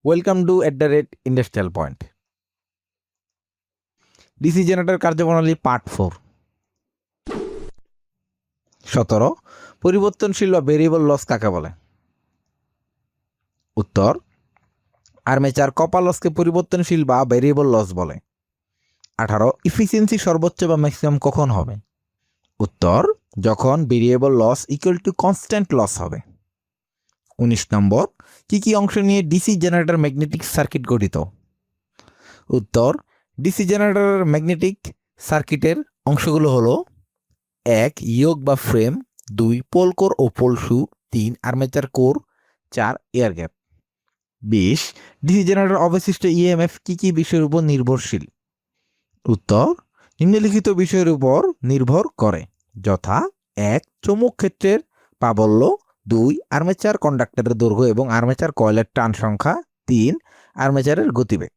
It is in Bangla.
Welcome to @industrial point. DC generator কার্যপ্রণালী পার্ট 4। 17 পরিবর্তনশীল বা ভেরিয়েবল লস কাকে বলে? উত্তর, আর্মেচার কপার লসকে পরিবর্তনশীল বা ভেরিয়েবল লস বলে। 18 ইফিসিয়েন্সি সর্বোচ্চ বা ম্যাক্সিমাম কখন হবে? উত্তর, যখন variable loss equal to constant loss হবে। 19 নম্বর কি কি অংশ নিয়ে ডিসি জেনারেটর ম্যাগনেটিক সার্কিট গঠিত? উত্তর, ডিসি জেনারেটর ম্যাগনেটিক সার্কিটের অংশগুলো হলো: 1 ইয়োক বা ফ্রেম, 2 পোল কোর ও পোল শু, 3 armature core, 4 air gap. 20 DC generator অবশিষ্ট ইএমএফ কি কি বিষয়ের উপর নির্ভরশীল? উত্তর, নিম্নলিখিত বিষয়ের উপর নির্ভর করে, যথা: 1 চৌম্বক ক্ষেত্রের প্রাবল্য, 2 আর্মেচার কন্ডাক্টরের দৈর্ঘ্য এবং আর্মেচার কয়েলের টান সংখ্যা, 3 আর্মেচারের গতিবেগ।